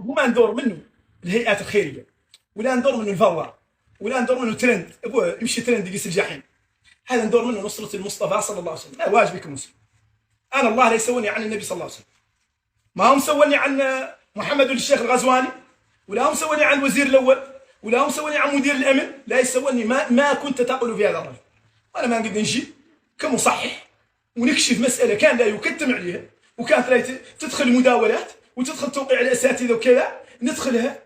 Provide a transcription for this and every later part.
وما ندور منه الهيئات الخيريه، ولا ندور منه الفوار، ولا ندور منه ترند يمشي ترند يقيس الجحيم. هذا ندور منه نصره المصطفى صلى الله عليه وسلم. ما واجبك مسلم. انا الله لا يسولني عن النبي صلى الله عليه وسلم، ما هم سولني عن محمد الشيخ الغزواني، ولا هم سولني عن الوزير الاول، ولا هم سولني عن مدير الامن. لا يسولني ما كنت تقول في هذا الرجل. وانا ما نقدر نجي كمصحح ونكشف مساله كان لا يكتم عليها، وكانت لا تدخل المداولات وتدخل توقيع الاساتذه وكذا، ندخلها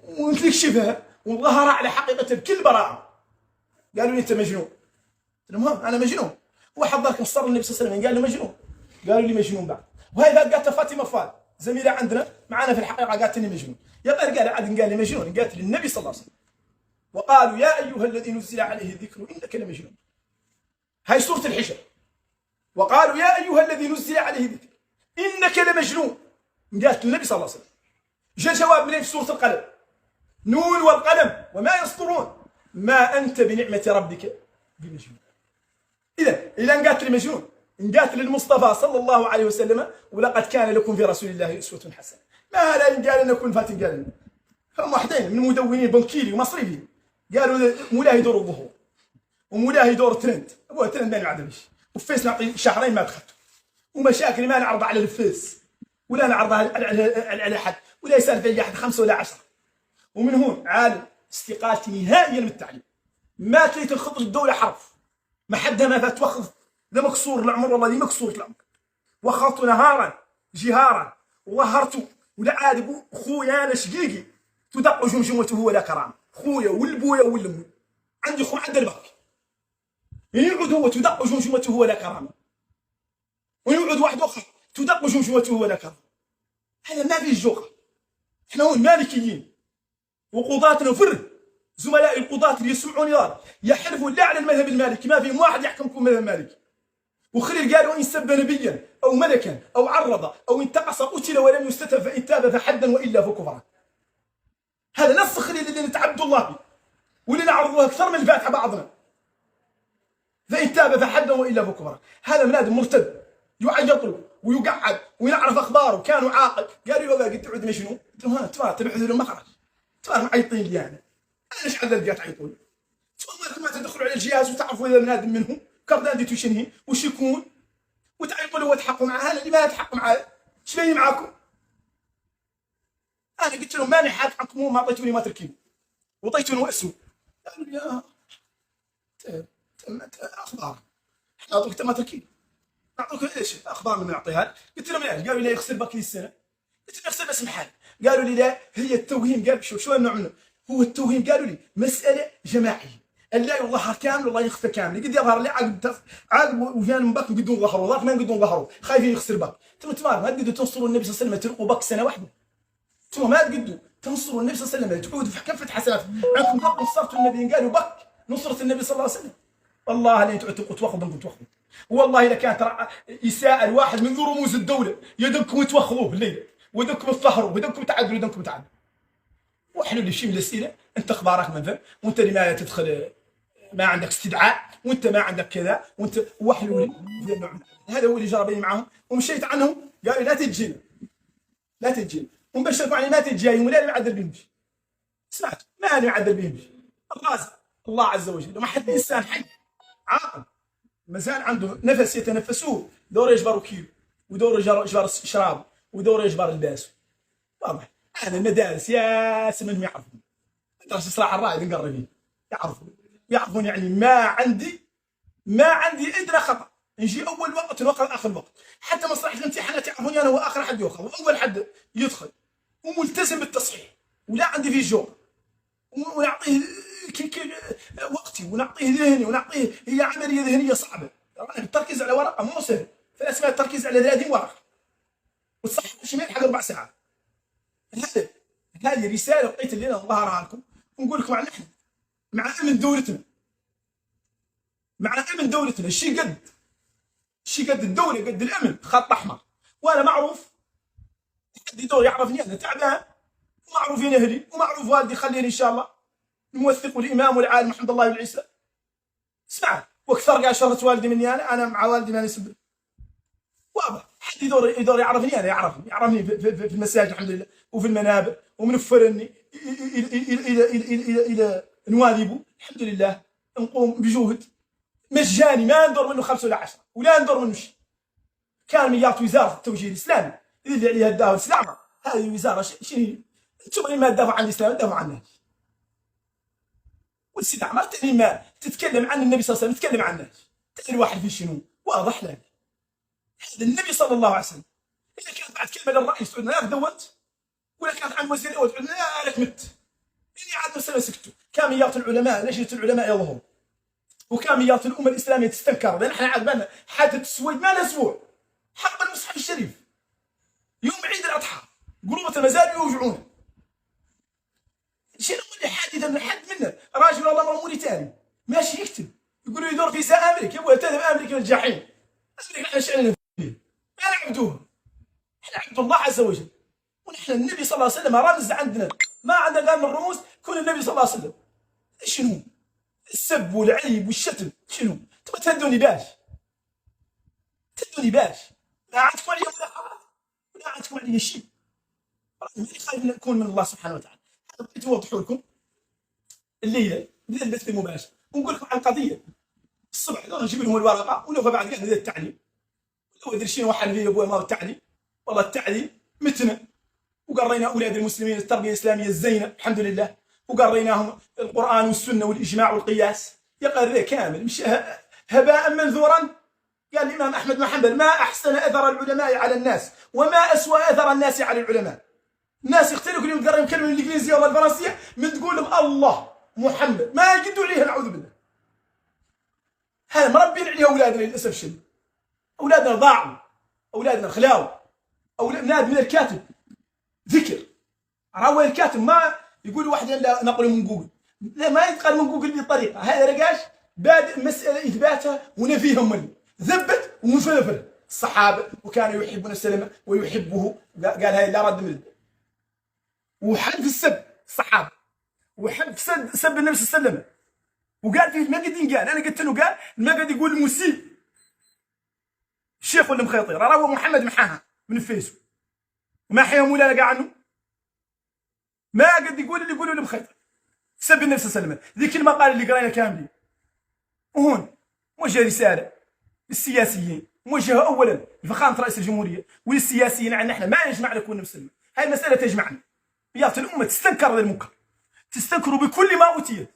ونكشفها وظهر على حقيقتها بكل براءه. قالوا لي انت مجنون. المهم انا مجنون. واحد ذاك نصر النبي صلى الله عليه وسلم قال له مجنون، قالوا لي مجنون بعد. وهي قالتها فاطمه فال زميله عندنا معنا في الحقيقه، قالت لي مجنون. يا طير قال لي مجنون، قالت للنبي صلى الله عليه وسلم وقالوا يا ايها الذي نزل عليه الذكر انك لمجنون. هاي سوره الحجر. وقالوا يا ايها الذي نزل عليه الذكر انك لمجنون، قالت للنبي صلى الله عليه وسلم. جاء جواب منين في سوره القلم؟ نون والقلم وما يسطرون ما انت بنعمه ربك بمجنون. اذا قالت لي مجنون، قالت للمصطفى صلى الله عليه وسلم ولقد كان لكم في رسول الله اسوه حسنه. ما لا قال ان كل فاتن قال لنا هم وحدين من مدونين بنكيلي ومصريين قالوا مولاه يدور الظهور ومولاه يدور ترند. ابوه ترند ما نعدلش، وفيس نعطي شهرين ما دخلته، ومشاكل ما نعرضها على الفيس ولا نعرضها على حد، ولا يسال في احد 5 ولا 10. ومن هون عالم استقالتي نهائيا من التعليم. ما تريد تنخط الدوله حرف، ما حدها ما توخذ لا مكسور العمر، والله لي مكسور العمر. وخرت نهارا جهارا وظهرت ولا عاد خويا انا شقيقي تدق جمجمته ولا كرامه. خويا والبويا والامي عندي خو عند البرك يقعد هو تدق جمجمته ولا كرامه، ويقعد واحد اخر تدق جمجمته ولا كرامه. هذا ما فيه جوقه. احنا هون مالكيين وقضاتنا فرد زملاء القضاة اللي يسمعوني يحلفوا لا على المذهب المالكي، ما فيهم واحد يحكمكم مذهب مالكي. وخليل قالوا ان سب نبيا او ملكا او عرض او انتقص قتل ولم يستتب فان تاب فحدا والا فكفرا. هذا نص خليل اللي نتعبد الله به واللي نعرضه اكثر من الفاتحه بعضنا. فان تاب فحدا والا فكفرا. هذا بنادم مرتد يعيط له ويقعد وينعرف اخباره كانوا عاقل. قالوا له قلت تعود مجنون؟ قلت له ها تبعث لهم مخرج، معيطين لي انا ايش عدل قاعد تعيطون؟ ما تدخلوا على الجهاز وتعرفوا اذا بنادم منهم كاردان توشنهي وش يكون وتعيطوا له وتحقوا معاه. انا اللي ما اتحقوا معاه ايش بيني معاكم؟ انا قلت لهم ماني حاقكم ما اعطيتوني ما تركيبوا وطيتوني واسوا. قالوا لي اخبار احنا نعطوك ما تركيب، نعطوك ايش اخبار من نعطيها. قلت لهم ايش؟ قالوا لي يغسل بك السنه. قلت لهم يغسل بس محل. قالوا لي لا هي التوهيم. قال شو النوع منه؟ هو التوهيم قالوا لي مساله جماعيه، لا يظهر كامل والله يخفى كامل. قد يظهر لي عقب وجان بك بدون ظهره، ذاك ما بدون ظهره خايفين يخسر بك. انتم تمام ما تقدروا تنصروا النبي صلى الله عليه وسلم تلقوا بك سنه واحده. انتم ما تقدروا تنصروا النبي صلى الله عليه وسلم تعودوا في كفه حسنات عندكم بك نصرتوا النبي. قالوا بك نصره النبي صلى الله عليه وسلم. والله لن تعتقوا تواخذوا تواخذوا. والله اذا كانت يساءل واحد من ذو رموز الدوله يدكم توخذوه الليل ودكم تظهروا ودكم تعدلوا ودكم تعدلوا. وحلوا لي شيء من الاسئله. انت اخبارك من ذا وانت لما تدخل ما عندك استدعاء وانت ما عندك كذا وانت وحلوا لي. هذا هو اللي جرى بيني معهم ومشيت عنهم. قالوا لا تجينا لا تجينا ومبشركم يعني ما تجيهم ولا معدل بيمشي. سمعت ما انا معدل بيمشي. الرازق الله عز وجل وما حد انسان حي عاقل مازال عنده نفس يتنفسوه دور يجبروا كيلو ودور يجبر شراب ودور يجبر الباس. واضح هذا المدارس يا سمن يعرفون مدرسه صلاح الرائد نقرب يعرفون يعني ما عندي ادنى خطا. نجي اول وقت ونوقف اخر وقت. حتى مصلحه الامتحانات يعرفوني انا هو اخر حد ياخذ واول حد يدخل وملتزم بالتصحيح ولا عندي فيه جوع ونعطيه وقتي ونعطيه ذهني ونعطيه. هي عمليه ذهنيه صعبه. التركيز على ورقه مو سهل. فلا اسمها التركيز على 30 ورقه وتصحح شي ما يلحق 4 ساعات. هذه رساله لقيت اللي انا نظهرها لكم ونقول لكم عن احنا مع امن دولتنا. مع امن دولتنا الشيء قد الدوله قد الامن خط احمر. وانا معروف حد يدور يعرفني انا تعبان ومعروفين اهلي ومعروف والدي خليني ان شاء الله الموثق والامام والعالم محمد الله بن عيسى. اسمع واكثر قاعد شهرة والدي مني انا مع والدي ما نسب. واضح حد يدور يعرفني انا، يعرفني في المساجد الحمد لله وفي المنابر، ومنفرني الى نواذبه الحمد لله. نقوم بجهد مجاني ما ندور منه 5 ولا 10 ولا ندور منه شيء. كان مليار وزاره التوجيه الاسلامي اللي عليها الدعوه الاسلام، هذه وزاره شنو انتم ما تدافعوا عن الاسلام تدافعوا عنه. والسيد عمر تاني ما تتكلم عن النبي صلى الله عليه وسلم تتكلم عنه، تاني الواحد في شنو واضح لك. هذا النبي صلى الله عليه وسلم اذا كانت بعد كلمه للرئيس تعودنا لا دونت، ولا كانت عن وزير الاول تعودنا لا مت. اللي عاد نفسنا سكتوا. كاميات العلماء نشره العلماء يظهر، وكاميات الامه الاسلاميه تستنكر. لان احنا عاد بالنا حادث السويد ما له اسبوع حق المصحف الشريف يوم عيد الاضحى قلوبة المزارع يوجعونا. شنو اللي حادثه من حد منا؟ راجل والله مر موريتاني ماشي يكتب يقولوا يدور في ساء امريكا، يبغى تذهب امريكا للجحيم. امريكا احنا شأننا فيه ما نعبدوها، احنا نعبد الله عز وجل. ونحن النبي صلى الله عليه وسلم رمز عندنا، ما عندنا من الرموز كون النبي صلى الله عليه وسلم. شنو؟ السب والعيب والشتم شنو؟ تبغى تهدوني باش؟ تهدوني باش؟ لا عندكم عليا ولا خلاص ولا عندكم عليا شيء. ماني خايف نكون من الله سبحانه وتعالى. هذا بغيت نوضحوا لكم الليله بديت البث المباشر ونقول لكم عن قضيه الصبح. نجيب لهم الورقه ونوفى بعد كاع نبدا التعليم. ولا ادري شنو وحل فيا ابويا ما هو التعليم. والله التعليم متنا، وقرينا اولاد المسلمين التربيه الاسلاميه الزينه الحمد لله، وقريناهم القران والسنه والاجماع والقياس. يقرا كامل مش هباء منثورا. قال الامام احمد بن حنبل: ما احسن اثر العلماء على الناس وما اسوا اثر الناس على العلماء. الناس يختلفوا كل يوم تقرا يتكلموا الانجليزيه ولا الفرنسيه من تقول لهم الله محمد ما يقدوا عليها نعوذ بالله. هذا مربين عليها اولادنا للاسف الشديد. اولادنا ضاعوا، اولادنا خلاو، اولادنا من الكاتب ذكر. راهو الكاتب ما يقول واحد لا نقله من جوجل، لا ما ينقل من جوجل بطريقه. هذا رقاش بادئ مساله اثباتها ونفيها منه، ثبت ومفلفل الصحابه وكانوا يحبون السلام ويحبه. قال هاي لا رد منه. وحلف السب الصحابه وحلف سب النبي صلى الله عليه وسلم. وقال فيه ما قد ينقال، انا قلت له قال ما قد يقول المسيء الشيخ ولا مخيطي. راه هو محمد محاها من الفيسو ما حيا مولانا قاع عنه. ما قد يقول اللي يقولوا المخيطي سب النبي صلى الله عليه وسلم. ذيك المقال اللي قرينا كاملين. وهون موجه رساله للسياسيين، موجهه اولا لفخامه رئيس الجمهوريه وللسياسيين عندنا. احنا ما يجمعنا كون مسلمين، هاي المساله تجمعنا. يا الامه تستنكر هذا المنكر، تستنكروا بكل ما اوتيت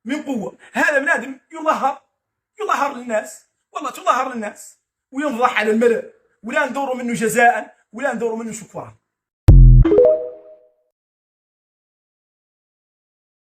من قوه. هذا بنادم يظهر للناس، والله تظهر للناس وينضح على الملأ، ولا ندوروا منه جزاء ولا ندوروا منه شكرا.